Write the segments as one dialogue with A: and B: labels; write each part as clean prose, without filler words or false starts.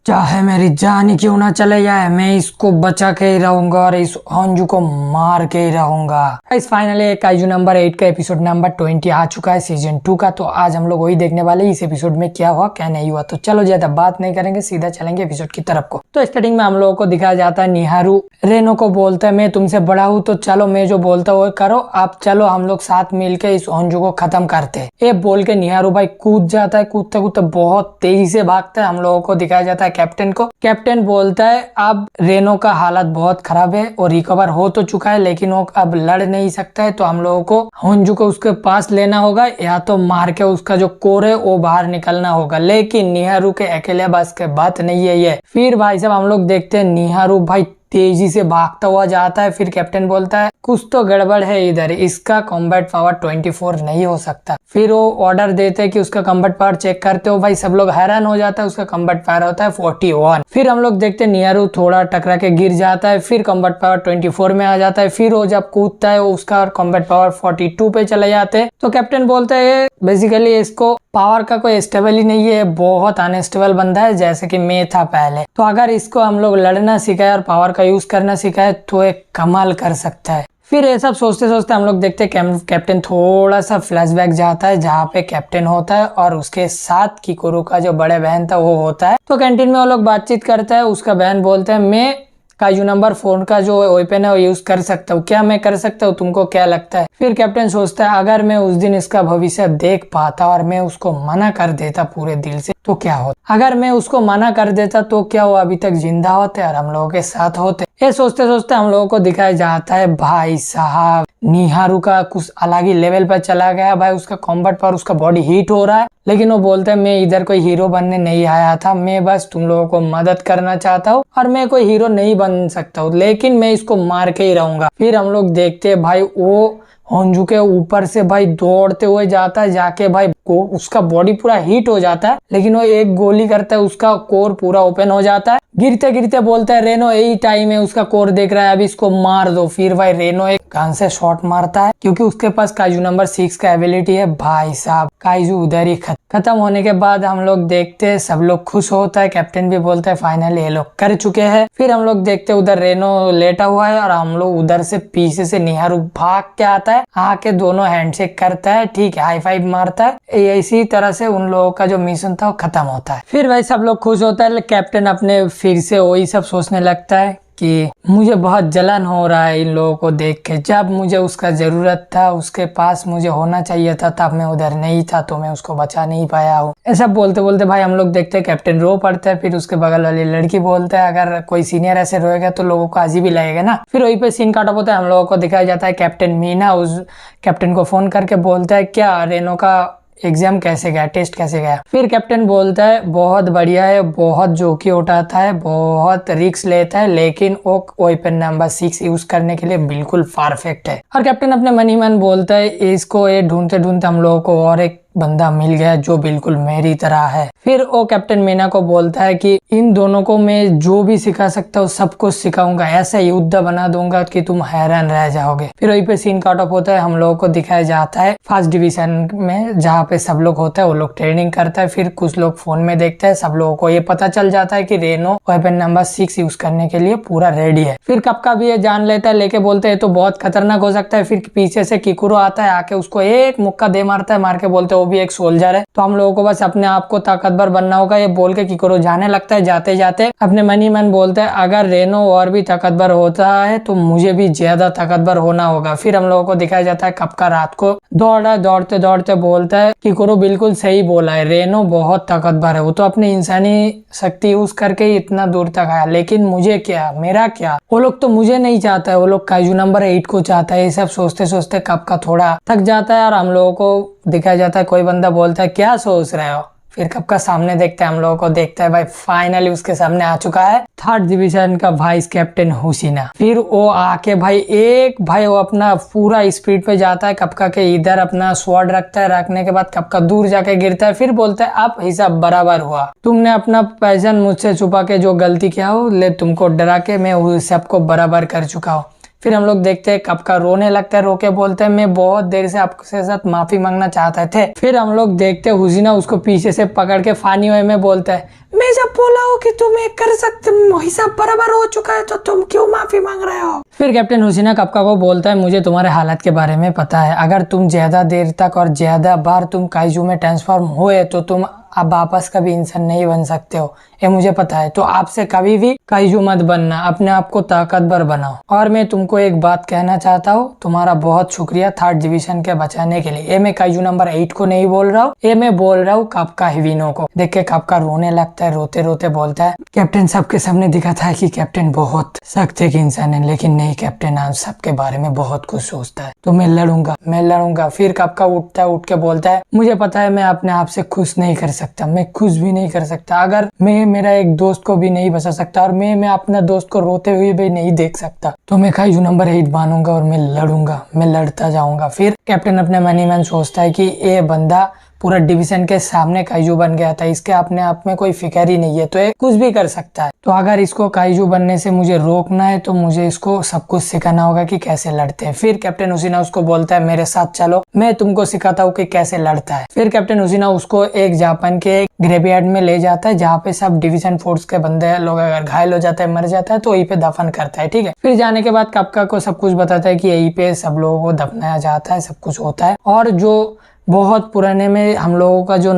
A: चाहे मेरी जान ही क्यों ना चले जाए, मैं इसको बचा के ही रहूंगा और इस हंजू को मार के ही रहूंगा। इस फाइनली काइजू नंबर 8 का एपिसोड नंबर 20 आ चुका है सीजन 2 का। तो आज हम लोग वही देखने वाले इस एपिसोड में क्या हुआ क्या नहीं हुआ। तो चलो ज्यादा बात नहीं करेंगे, सीधा चलेंगे एपिसोड की तरफ को। तो स्टार्टिंग में हम लोगों को दिखाया जाता है निहारू रेनो को बोलता है मैं तुमसे बड़ा हूँ तो चलो मैं जो बोलता हूँ वो करो, आप चलो हम लोग साथ मिलकर इस हंजू को खत्म करते हैं। ये बोल के निहारू भाई कूद जाता है, कूदते कूदते बहुत तेजी से भागता है। हम लोगों को दिखाया जाता है कैप्टन को। कैप्टन बोलता है अब रेनो का हालत बहुत खराब है और रिकवर हो तो चुका है लेकिन वो अब लड़ नहीं सकता है, तो हम लोगों को हंजू को उसके पास लेना होगा या तो मार के उसका जो कोर है वो बाहर निकलना होगा। लेकिन निहारू के अकेले बस के बात नहीं है ये। फिर भाई साहब हम लोग देखते हैं निहारू भाई तेजी से भागता हुआ जाता है। फिर कैप्टन बोलता है कुछ तो गड़बड़ है इधर, इसका कॉम्बैट पावर 24 नहीं हो सकता। फिर वो ऑर्डर देते हैं कि उसका कॉम्बैट पावर चेक करते हो। भाई सब लोग हैरान हो जाता है, उसका कॉम्बैट पावर होता है 41। फिर हम लोग देखते हैं निहारू थोड़ा टकरा के गिर जाता है, फिर कॉम्बैट पावर 24 में आ जाता है। फिर वो जब कूदता है उसका कॉम्बैट पावर 42 पे चले जाते हैं। तो कैप्टन बोलता है बेसिकली इसको पावर का कोई स्टेबल ही नहीं है, बहुत अनस्टेबल बंदा है जैसे कि मैं था पहले। तो अगर इसको हम लोग लड़ना सिखाए और पावर का यूज करना सिखाए तो एक कमाल कर सकता है। फिर ये सब सोचते सोचते हम लोग देखते हैं कैप्टन थोड़ा सा फ्लैशबैक जाता है जहाँ पे कैप्टन होता है और उसके साथ किकुरू का जो बड़े बहन था वो होता है। तो कैंटीन में वो लोग बातचीत करता है। उसका बहन बोलता है मैं काइजू नंबर 4 का जो वेपन है वो यूज कर सकता हूँ, क्या मैं कर सकता हूँ, तुमको क्या लगता है? फिर कैप्टन सोचता है अगर मैं उस दिन इसका भविष्य देख पाता और मैं उसको मना कर देता पूरे दिल से तो क्या होता। अगर मैं उसको मना कर देता तो क्या वो अभी तक जिंदा होते और हम लोगों के साथ होते। ये सोचते सोचते हम लोगों को दिखाया जाता है भाई साहब निहारू का कुछ अलग ही लेवल पर चला गया। भाई उसका कॉम्बैट पर उसका बॉडी हीट हो रहा है, लेकिन वो बोलता है मैं इधर कोई हीरो बनने नहीं आया था, मैं बस तुम लोगों को मदद करना चाहता हूँ और मैं कोई हीरो नहीं बन सकता हूँ लेकिन मैं इसको मार के ही रहूंगा। फिर हम लोग देखते हैं भाई वो हंजू के ऊपर से भाई दौड़ते हुए जाता है, जाके भाई उसका बॉडी पूरा हीट हो जाता है लेकिन वो एक गोली करता है उसका कोर पूरा ओपन हो जाता है। गिरते गिरते बोलता है रेनो यही टाइम है, उसका कोर देख रहा है अभी इसको मार दो। फिर भाई रेनो एक गन से शॉट मारता है क्योंकि उसके पास काइजू नंबर 6 का एबिलिटी है। भाई साहब काइजू उधर ही खत्म होने के बाद हम लोग देखते हैं सब लोग खुश होता है। कैप्टन भी बोलता है फाइनली ये लोग कर चुके हैं। फिर हम लोग देखते हैं उधर रेनो लेटा हुआ है और हम लोग उधर से पीछे से निहारू भाग के आता है, आके दोनों हैंडशेक करता है, ठीक है, हाई फाइव मारता है। इसी तरह से उन लोगों का जो मिशन था वो खत्म होता है। फिर भाई सब लोग खुश होता है। कैप्टन अपने फिर से वही सब सोचने लगता है कि मुझे बहुत जलन हो रहा है इन लोगों को देख के, जब मुझे उसका जरूरत था उसके पास मुझे होना चाहिए था तब मैं उधर नहीं था तो मैं उसको बचा नहीं पाया हूँ। ऐसा बोलते बोलते भाई हम लोग देखते हैं कैप्टन रो पड़ता है। फिर उसके बगल वाली लड़की बोलता है अगर कोई सीनियर ऐसे रोएगा तो लोगों को अजीब ही लगेगा ना। फिर वहीं पे सीन काटा होता है। हम लोगों को दिखाया जाता है कैप्टन मीना उस कैप्टन को फोन करके बोलता है क्या रेनो का एग्जाम कैसे गया, टेस्ट कैसे गया। फिर कैप्टन बोलता है बहुत बढ़िया है, बहुत जोखिम उठाता है, बहुत रिस्क लेता है लेकिन वो वेपन नंबर 6 यूज करने के लिए बिल्कुल परफेक्ट है। और कैप्टन अपने मन ही मन बोलता है इसको ये ढूंढते ढूंढते हम लोगों को और एक बंदा मिल गया जो बिल्कुल मेरी तरह है। फिर वो कैप्टन मीना को बोलता है कि इन दोनों को मैं जो भी सिखा सकता हूँ सब कुछ सिखाऊंगा, ऐसा युद्ध बना दूंगा कि तुम हैरान रह जाओगे। फिर वहीं पे सीन कट ऑफ होता है। हम लोगों को दिखाया जाता है फर्स्ट डिवीजन में जहाँ पे सब लोग होता है वो लोग ट्रेनिंग करता है। फिर कुछ लोग फोन में देखते हैं, सब लोगों को ये पता चल जाता है कि रेनो वेपन नंबर 6 यूज करने के लिए पूरा रेडी है। फिर कपका भी ये जान लेता है, लेके बोलते हैं तो बहुत खतरनाक हो सकता है। फिर पीछे से किकुरो आता है, आके उसको एक मुक्का दे मारता है, मार के बोलते है वो भी एक सोल्जर है तो हम लोगों को बस अपने आप को ताकतवर बनना होगा। ये बोल के किकुरो जाने लगता है। जाते जाते अपने मन ही मन बोलता है अगर रेनो और भी ताकतवर होता है तो मुझे भी ज्यादा ताकतवर होना होगा। फिर हम लोगों को दिखाया जाता है कपका रात को दौड़ते दौड़ते बोलता है किकुरो बिल्कुल सही बोला है, रेनो बहुत ताकतवर है, वो तो अपनी इंसानी शक्ति यूज करके ही इतना दूर तक आया लेकिन मुझे क्या, मेरा क्या, वो लोग तो मुझे नहीं चाहता है, वो लोग काइजू नंबर 8 को चाहता है। ये सब सोचते सोचते कपका थोड़ा थक जाता है और हम लोगों को दिखाया जाता है कोई बंदा बोलता है क्या सोच रहे हो। फिर कपका सामने देखते हैं, हम लोगों को देखता है भाई फाइनली उसके सामने आ चुका है 3rd डिवीजन का वाइस कैप्टन हुसीना। फिर वो आके भाई वो अपना पूरा स्पीड पे जाता है, कपका के इधर अपना स्वॉर्ड रखता है, रखने के बाद कपका दूर जाके गिरता है। फिर बोलता है अब हिसाब बराबर हुआ, तुमने अपना पैशन मुझसे छुपा के जो गलती किया हो ले तुमको डरा के मैं सबको बराबर कर चुका हूँ। फिर हम लोग देखते हैं कपका रोने लगता है, रोके बोलते हैं मैं बहुत देर से आपके साथ माफी मांगना चाहते थे। फिर हम लोग देखते हैं हुसीना उसको पीछे से पकड़ के फानी वे में बोलता है मैं जब बोला हूँ कि तुम एक कर सकते, हिसाब बराबर हो चुका है तो तुम क्यों माफी मांग रहे हो। फिर कैप्टन हुसीना कपका को बोलता है मुझे तुम्हारे हालत के बारे में पता है, अगर तुम ज्यादा देर तक और ज्यादा बार तुम काइजू में ट्रांसफॉर्म हुए तो तुम अब वापस कभी इंसान नहीं बन सकते हो, ये मुझे पता है। तो आपसे कभी भी काइजू मत बनना, अपने आप को ताकतवर बनाओ। और मैं तुमको एक बात कहना चाहता हूँ, तुम्हारा बहुत शुक्रिया थर्ड डिवीजन के बचाने के लिए। ये मैं काइजू नंबर 8 को नहीं बोल रहा हूँ, ये मैं बोल रहा हूँ कपका हिविनो को। देख के कपका रोने लगता है, रोते रोते बोलता है कैप्टन सबके सामने दिखा था कि कैप्टन बहुत सख्त एक इंसान है, लेकिन नहीं कैप्टन आज सबके बारे में बहुत कुछ सोचता है, तो मैं लड़ूंगा। फिर कपका उठता है, उठ के बोलता है मुझे पता है मैं अपने आप से खुश नहीं कर सकता, मैं खुश भी नहीं कर सकता, अगर मैं मेरा एक दोस्त को भी नहीं बचा सकता और मैं अपना दोस्त को रोते हुए भी नहीं देख सकता, तो मैं काइजू नंबर 8 बनूंगा और मैं लड़ूंगा, मैं लड़ता जाऊंगा। फिर कैप्टन अपने मन ही मन सोचता है कि ये बंदा पूरा डिवीजन के सामने काइजू बन गया था, इसके अपने आप में कोई फिक्र ही नहीं है, तो ये कुछ भी कर सकता है। तो अगर इसको काइजू बनने से मुझे रोकना है तो मुझे इसको सब कुछ सिखाना होगा कि कैसे लड़ते हैं। फिर कैप्टन हुसीना उसको बोलता है मेरे साथ चलो, मैं तुमको सिखाता हूँ कि कैसे लड़ता है। फिर कैप्टन हुसीना उसको एक जापान के ग्रेवयार्ड में ले जाता है, जहाँ पे सब डिवीजन फोर्स के बंदे लोग अगर घायल हो जाता है, मर जाता है, तो वहीं पे दफन करता है, ठीक है। फिर जाने के बाद कपका को सब कुछ बताता है कि यहीं पे सब लोगों को दफनाया जाता है, सब कुछ होता है। और जो बहुत पुराने में हम लोगों का जो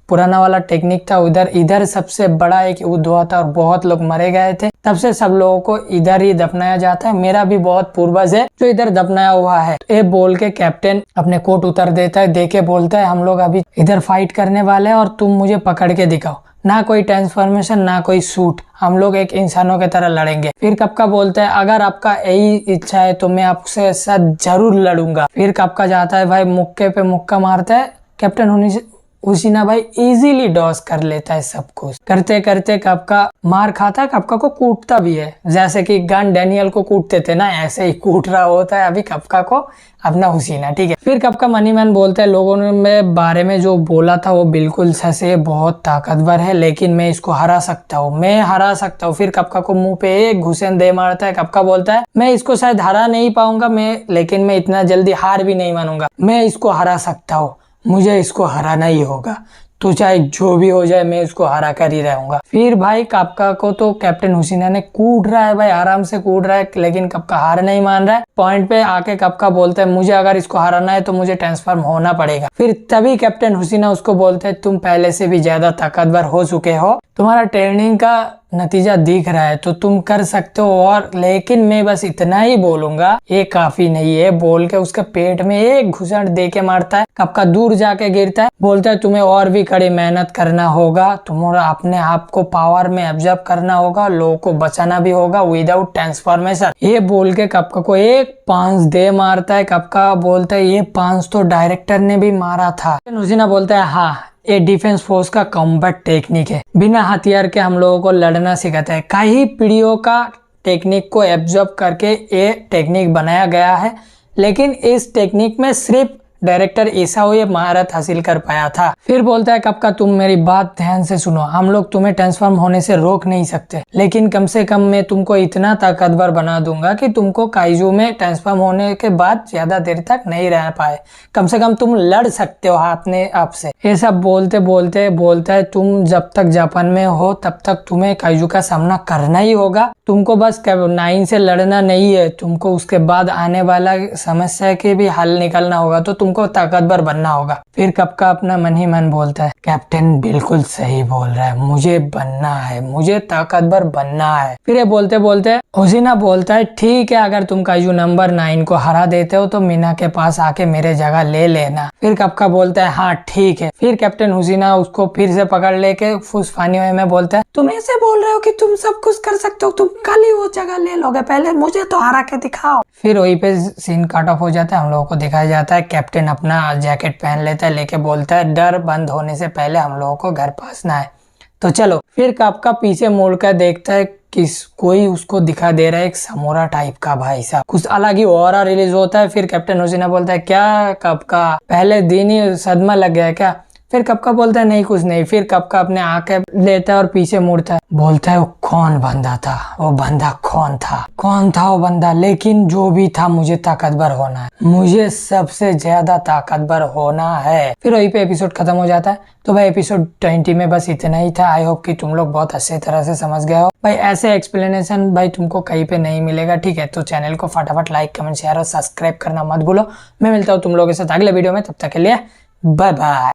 A: पुराना वाला टेक्निक था, इधर सबसे बड़ा एक युद्ध हुआ था और बहुत लोग मरे गए थे, तब से सब लोगों को इधर ही दफनाया जाता है। मेरा भी बहुत पूर्वज है जो इधर दफनाया हुआ है। तो ये बोल के कैप्टन अपने कोट उतार देता है, देके बोलता है हम लोग अभी इधर फाइट करने वाले हैं और तुम मुझे पकड़ के दिखाओ, ना कोई ट्रांसफॉर्मेशन ना कोई सूट, हम लोग एक इंसानों की तरह लड़ेंगे। फिर कपका बोलता है अगर आपका यही इच्छा है तो मैं आपसे साथ जरूर लड़ूंगा। फिर कपका जाता है भाई, मुक्के पे मुक्का मारता है, कैप्टन हुसीना भाई इजीली डॉस कर लेता है। सब कुछ करते करते कपका मार खाता है, कपका को कूटता भी है, जैसे कि गन डैनियल को कूटते थे ना, ऐसे ही कूट रहा होता है अभी कपका को अपना हुसीना, ठीक है। फिर कपका मनी मैन बोलता है लोगों ने मेरे बारे में जो बोला था वो बिल्कुल सच है, बहुत ताकतवर है, लेकिन मैं इसको हरा सकता हूँ। फिर कपका को मुंह पे एक घुसेन दे मारता है। कपका बोलता है मैं इसको शायद हरा नहीं पाऊंगा, लेकिन मैं इतना जल्दी हार भी नहीं मानूंगा, मैं इसको हरा सकता हूँ, मुझे इसको हराना ही होगा, तो चाहे जो भी हो जाए मैं उसको हरा कर ही रहूंगा। फिर भाई कपका को तो कैप्टन हुसीना ने कूट रहा है भाई, आराम से कूट रहा है, लेकिन कपका हार नहीं मान रहा है। पॉइंट पे आके कपका बोलता है मुझे अगर इसको हराना है तो मुझे ट्रांसफॉर्म होना पड़ेगा। फिर तभी कैप्टन हुसीना उसको बोलता है तुम पहले से भी ज्यादा ताकतवर हो चुके हो, तुम्हारा ट्रेनिंग का नतीजा दिख रहा है, तो तुम कर सकते हो, और लेकिन मैं बस इतना ही बोलूंगा, ये काफी नहीं है। बोल के उसके पेट में एक घुसट दे के मारता है, कपका दूर जाके गिरता है। बोलता है तुम्हें और भी कड़ी मेहनत करना होगा, तुम्हारा अपने आप को पावर में ऑब्जर्व करना होगा, लोगों को बचाना भी होगा विदाउट ट्रांसफॉर्मेशन। ये बोल के कपका को एक 5 दे मारता है। कपका बोलता है ये 5 तो डायरेक्टर ने भी मारा था। हुसीना बोलता है हाँ, ये डिफेंस फोर्स का कॉम्बैट टेक्निक है, बिना हथियार के हम लोगों को लड़ना सिखाता है। कई पीढ़ियों का टेक्निक को एब्जॉर्ब करके ये टेक्निक बनाया गया है, लेकिन इस टेक्निक में सिर्फ डायरेक्टर ईसाओ ये महारत हासिल कर पाया था। फिर बोलता है कपका तुम मेरी बात ध्यान से सुनो, हम लोग तुम्हें ट्रांसफॉर्म होने से रोक नहीं सकते, लेकिन कम से कम मैं तुमको इतना ताकतवर बना दूंगा कि तुमको काइजू में ट्रांसफॉर्म होने के बाद ज्यादा देर तक नहीं रह पाए, कम से कम तुम लड़ सकते हो अपने आप से। ये सब बोलते बोलते बोलता है तुम जब तक जापान में हो तब तक तुम्हें काइजू का सामना करना ही होगा, तुमको बस 9 से लड़ना नहीं है, तुमको उसके बाद आने वाला समस्या के भी हल निकालना होगा, तो तुमको ताकतवर बनना होगा। फिर कपका अपना मन ही मन बोलता है कैप्टन बिल्कुल सही बोल रहा है, मुझे बनना है, मुझे ताकतवर बनना है। फिर ये बोलते बोलते हुसीना बोलता है ठीक है, अगर तुम काइजू नंबर 9 को हरा देते हो तो मीना के पास आके मेरे जगह ले लेना। फिर कपका बोलता है हाँ ठीक है। फिर कैप्टन हुसीना उसको फिर से पकड़ लेके फुसफानी में बोलता है तुम ऐसे बोल रहे हो कि तुम सब कुछ कर सकते हो, तुम कल ही वो जगह ले लोगे, पहले मुझे तो हरा के दिखाओ। फिर वहीं पे सीन कट ऑफ हो जाता है, हम लोगों को दिखाया जाता है कैप्टन अपना जैकेट पहन लेता है, लेके बोलता है डर बंद होने से पहले हम लोगों को घर पहुंचना है, तो चलो। फिर कपका पीछे मुड़कर देखता है किस कोई उसको दिखा दे रहा है, एक समोरा टाइप का भाई साहब, कुछ अलग ही ऑरा रिलीज होता है। फिर कैप्टन हुसीना बोलता है क्या कपका पहले दिन ही सदमा लग गया क्या, फिर कपका बोलता है नहीं कुछ नहीं। फिर कपका अपने आंखें लेता है और पीछे मुड़ता है, बोलता है वो कौन बंदा था, वो बंदा कौन था वो बंदा, लेकिन जो भी था मुझे ताकतवर होना है, मुझे सबसे ज्यादा ताकतवर होना है। फिर वहीं पे एपिसोड खत्म हो जाता है। तो भाई एपिसोड 20 में बस इतना ही था। आई होप कि तुम लोग बहुत अच्छे तरह से समझ गए हो। भाई ऐसे एक्सप्लेनेशन भाई तुमको कहीं पे नहीं मिलेगा, ठीक है। तो चैनल को फटाफट लाइक कमेंट शेयर और सब्सक्राइब करना मत भूलो। मैं मिलता हूँ तुम लोगों के साथ अगले वीडियो में, तब तक के लिए बाय बाय।